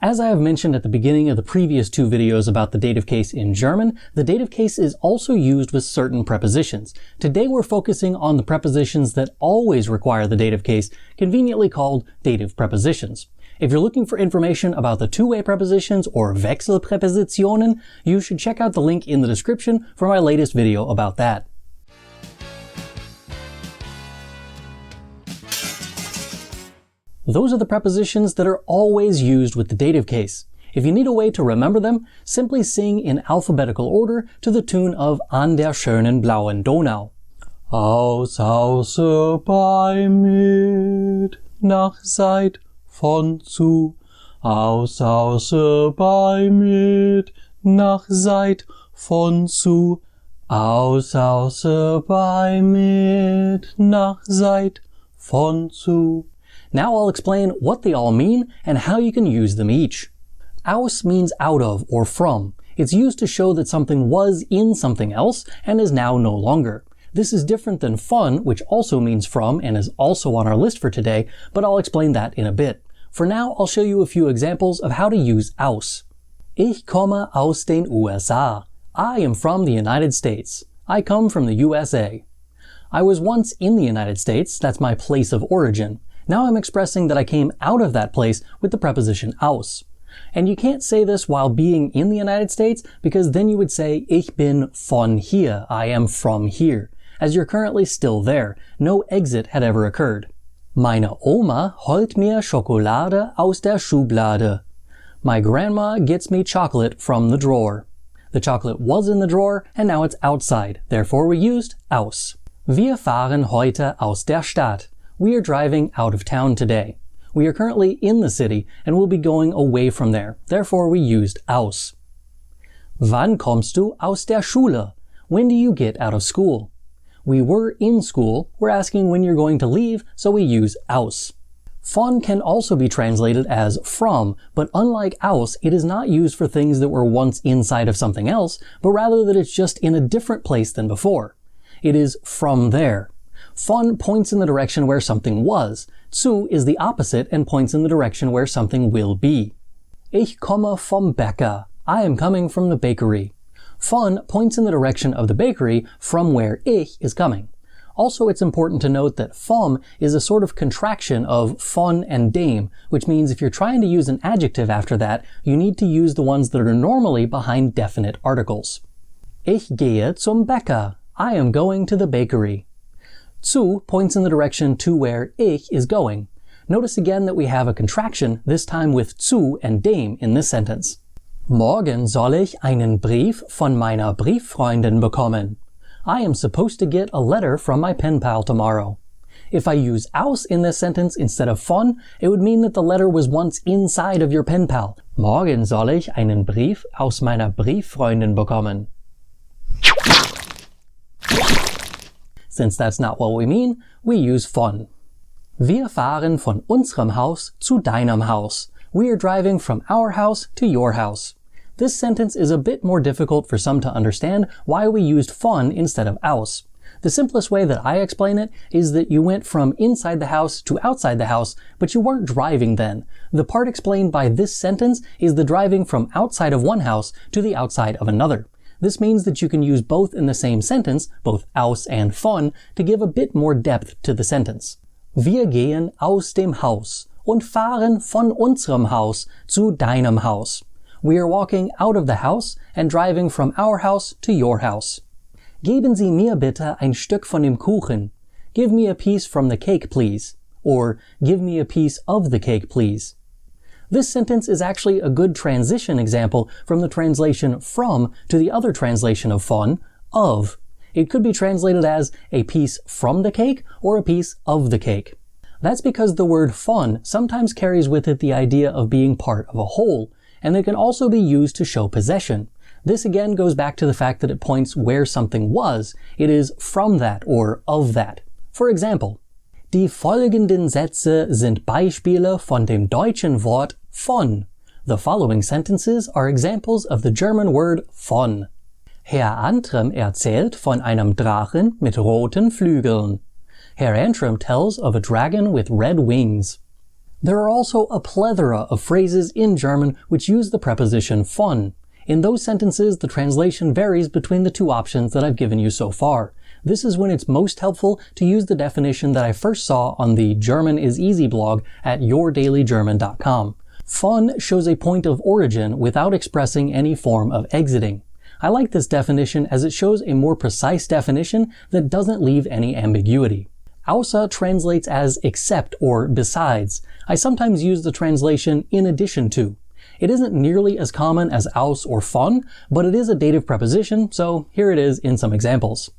As I have mentioned at the beginning of the previous two videos about the dative case in German, the dative case is also used with certain prepositions. Today we're focusing on the prepositions that always require the dative case, conveniently called dative prepositions. If you're looking for information about the two-way prepositions or Wechselpräpositionen, you should check out the link in the description for my latest video about that. Those are the prepositions that are always used with the dative case. If you need a way to remember them, simply sing in alphabetical order to the tune of An der schönen blauen Donau. Aus Hause bei mit, nach seit von zu. Aus Hause bei mit, nach seit von zu. Aus Hause bei mit, nach seit von zu. Now I'll explain what they all mean and how you can use them each. Aus means out of or from. It's used to show that something was in something else and is now no longer. This is different than von, which also means from and is also on our list for today, but I'll explain that in a bit. For now, I'll show you a few examples of how to use aus. Ich komme aus den USA. I am from the United States. I come from the USA. I was once in the United States. That's my place of origin. Now I'm expressing that I came out of that place with the preposition aus. And you can't say this while being in the United States because then you would say Ich bin von hier, I am from here, as you're currently still there. No exit had ever occurred. Meine Oma holt mir Schokolade aus der Schublade. My grandma gets me chocolate from the drawer. The chocolate was in the drawer and now it's outside, therefore we used aus. Wir fahren heute aus der Stadt. We are driving out of town today. We are currently in the city and will be going away from there. Therefore, we used aus. Wann kommst du aus der Schule? When do you get out of school? We were in school. We're asking when you're going to leave, so we use aus. Von can also be translated as from, but unlike aus, it is not used for things that were once inside of something else, but rather that it's just in a different place than before. It is from there. Von points in the direction where something was. Zu is the opposite and points in the direction where something will be. Ich komme vom Bäcker. I am coming from the bakery. Von points in the direction of the bakery from where ich is coming. Also, it's important to note that vom is a sort of contraction of von and dem, which means if you're trying to use an adjective after that, you need to use the ones that are normally behind definite articles. Ich gehe zum Bäcker. I am going to the bakery. Zu points in the direction to where ich is going. Notice again that we have a contraction, this time with zu and dem in this sentence. Morgen soll ich einen Brief von meiner Brieffreundin bekommen. I am supposed to get a letter from my pen pal tomorrow. If I use aus in this sentence instead of von, it would mean that the letter was once inside of your pen pal. Morgen soll ich einen Brief aus meiner Brieffreundin bekommen. Since that's not what we mean, we use von. Wir fahren von unserem Haus zu deinem Haus. We are driving from our house to your house. This sentence is a bit more difficult for some to understand why we used von instead of aus. The simplest way that I explain it is that you went from inside the house to outside the house, but you weren't driving then. The part explained by this sentence is the driving from outside of one house to the outside of another. This means that you can use both in the same sentence, both aus and von, to give a bit more depth to the sentence. Wir gehen aus dem Haus und fahren von unserem Haus zu deinem Haus. We are walking out of the house and driving from our house to your house. Geben Sie mir bitte ein Stück von dem Kuchen. Give me a piece from the cake, please. Or, give me a piece of the cake, please. This sentence is actually a good transition example from the translation from to the other translation of von, of. It could be translated as a piece from the cake or a piece of the cake. That's because the word von sometimes carries with it the idea of being part of a whole, and it can also be used to show possession. This again goes back to the fact that it points where something was. It is from that or of that. For example, Die folgenden Sätze sind Beispiele von dem deutschen Wort von. The following sentences are examples of the German word von. Herr Antrim erzählt von einem Drachen mit roten Flügeln. Herr Antrim tells of a dragon with red wings. There are also a plethora of phrases in German which use the preposition von. In those sentences, the translation varies between the two options that I've given you so far. This is when it's most helpful to use the definition that I first saw on the German is Easy blog at yourdailygerman.com. Von shows a point of origin without expressing any form of exiting. I like this definition as it shows a more precise definition that doesn't leave any ambiguity. Außer translates as except or besides. I sometimes use the translation in addition to. It isn't nearly as common as aus or von, but it is a dative preposition, so here it is in some examples.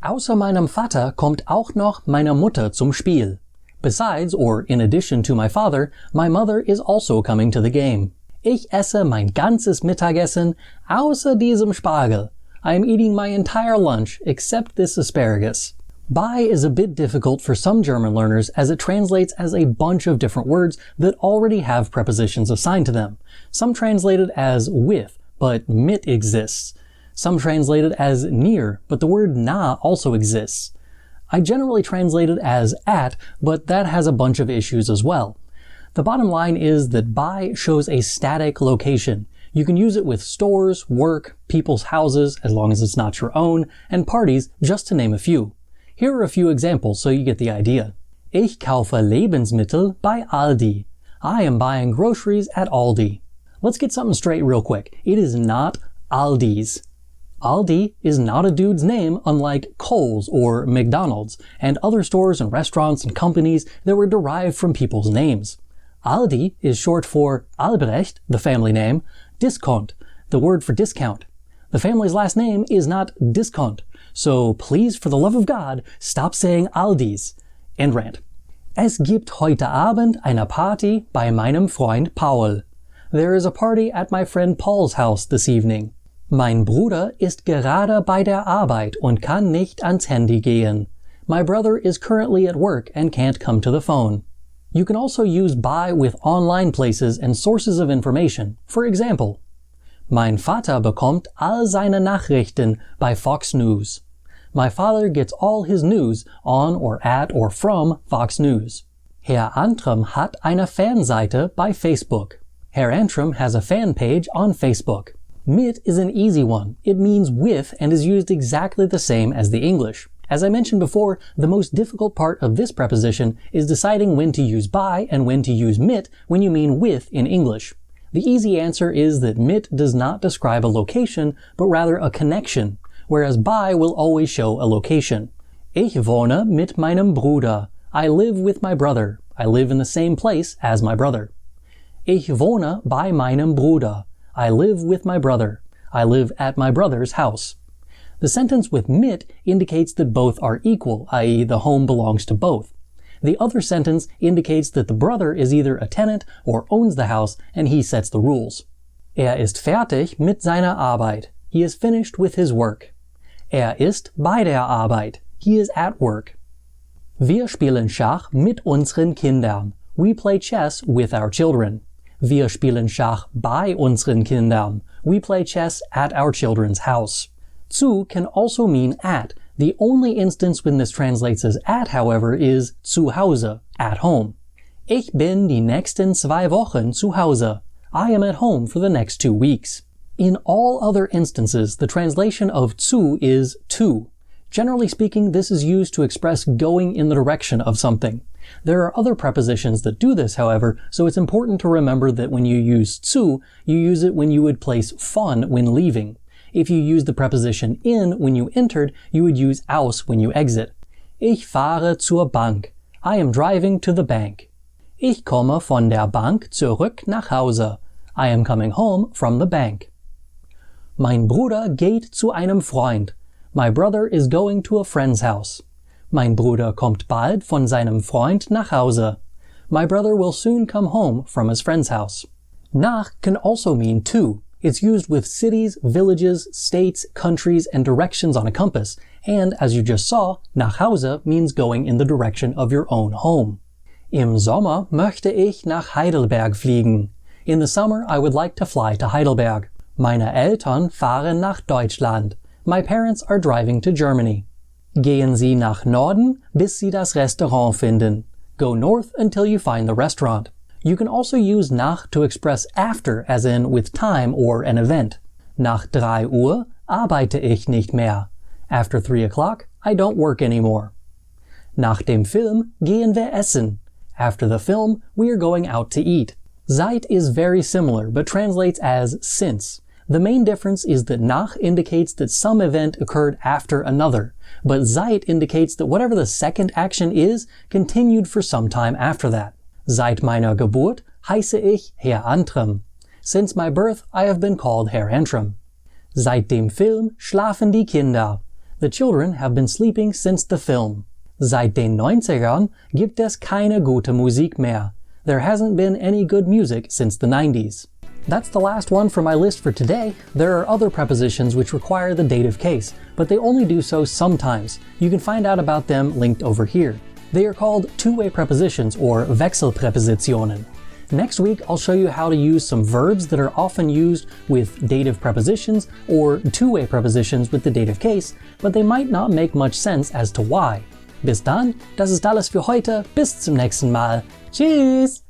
Außer meinem Vater kommt auch noch meine Mutter zum Spiel. Besides, or in addition to my father, my mother is also coming to the game. Ich esse mein ganzes Mittagessen außer diesem Spargel. I am eating my entire lunch except this asparagus. Bei is a bit difficult for some German learners as it translates as a bunch of different words that already have prepositions assigned to them. Some translated as with, but mit exists. Some translated as near, but the word nah also exists. I generally translate it as at, but that has a bunch of issues as well. The bottom line is that bei shows a static location. You can use it with stores, work, people's houses, as long as it's not your own, and parties, just to name a few. Here are a few examples so you get the idea. Ich kaufe Lebensmittel bei Aldi. I am buying groceries at Aldi. Let's get something straight real quick. It is not Aldi's. Aldi is not a dude's name, unlike Kohl's or McDonald's, and other stores and restaurants and companies that were derived from people's names. Aldi is short for Albrecht, the family name, Discount, the word for discount. The family's last name is not Discount, so please, for the love of God, stop saying Aldi's. End rant. Es gibt heute Abend eine Party bei meinem Freund Paul. There is a party at my friend Paul's house this evening. Mein Bruder ist gerade bei der Arbeit und kann nicht ans Handy gehen. My brother is currently at work and can't come to the phone. You can also use bei with online places and sources of information. For example, mein Vater bekommt all seine Nachrichten bei Fox News. My father gets all his news on or at or from Fox News. Herr Antrim hat eine Fanseite bei Facebook. Herr Antrim has a fan page on Facebook. Mit is an easy one. It means with and is used exactly the same as the English. As I mentioned before, the most difficult part of this preposition is deciding when to use bei and when to use mit when you mean with in English. The easy answer is that mit does not describe a location, but rather a connection, whereas bei will always show a location. Ich wohne mit meinem Bruder. I live with my brother. I live in the same place as my brother. Ich wohne bei meinem Bruder. I live with my brother. I live at my brother's house. The sentence with mit indicates that both are equal, i.e. the home belongs to both. The other sentence indicates that the brother is either a tenant or owns the house and he sets the rules. Er ist fertig mit seiner Arbeit. He is finished with his work. Er ist bei der Arbeit. He is at work. Wir spielen Schach mit unseren Kindern. We play chess with our children. Wir spielen Schach bei unseren Kindern. We play chess at our children's house. Zu can also mean at. The only instance when this translates as at, however, is zu Hause, at home. Ich bin die nächsten 2 Wochen zu Hause. I am at home for the next 2 weeks. In all other instances, the translation of zu is to. Generally speaking, this is used to express going in the direction of something. There are other prepositions that do this, however, so it's important to remember that when you use zu, you use it when you would place von when leaving. If you use the preposition in when you entered, you would use aus when you exit. Ich fahre zur Bank. I am driving to the bank. Ich komme von der Bank zurück nach Hause. I am coming home from the bank. Mein Bruder geht zu einem Freund. My brother is going to a friend's house. Mein Bruder kommt bald von seinem Freund nach Hause. My brother will soon come home from his friend's house. Nach can also mean to. It's used with cities, villages, states, countries, and directions on a compass. And, as you just saw, nach Hause means going in the direction of your own home. Im Sommer möchte ich nach Heidelberg fliegen. In the summer, I would like to fly to Heidelberg. Meine Eltern fahren nach Deutschland. My parents are driving to Germany. Gehen Sie nach Norden, bis Sie das Restaurant finden. Go north until you find the restaurant. You can also use nach to express after, as in with time or an event. Nach 3 Uhr arbeite ich nicht mehr. After 3 o'clock, I don't work anymore. Nach dem Film gehen wir essen. After the film, we are going out to eat. Seit is very similar, but translates as since. The main difference is that nach indicates that some event occurred after another, but seit indicates that whatever the second action is continued for some time after that. Seit meiner Geburt heiße ich Herr Antrim. Since my birth, I have been called Herr Antrim. Seit dem Film schlafen die Kinder. The children have been sleeping since the film. Seit den 90ern gibt es keine gute Musik mehr. There hasn't been any good music since the 90s. That's the last one for my list for today. There are other prepositions which require the dative case, but they only do so sometimes. You can find out about them linked over here. They are called two-way prepositions or Wechselpräpositionen. Next week, I'll show you how to use some verbs that are often used with dative prepositions or two-way prepositions with the dative case, but they might not make much sense as to why. Bis dann, das ist alles für heute. Bis zum nächsten Mal. Tschüss!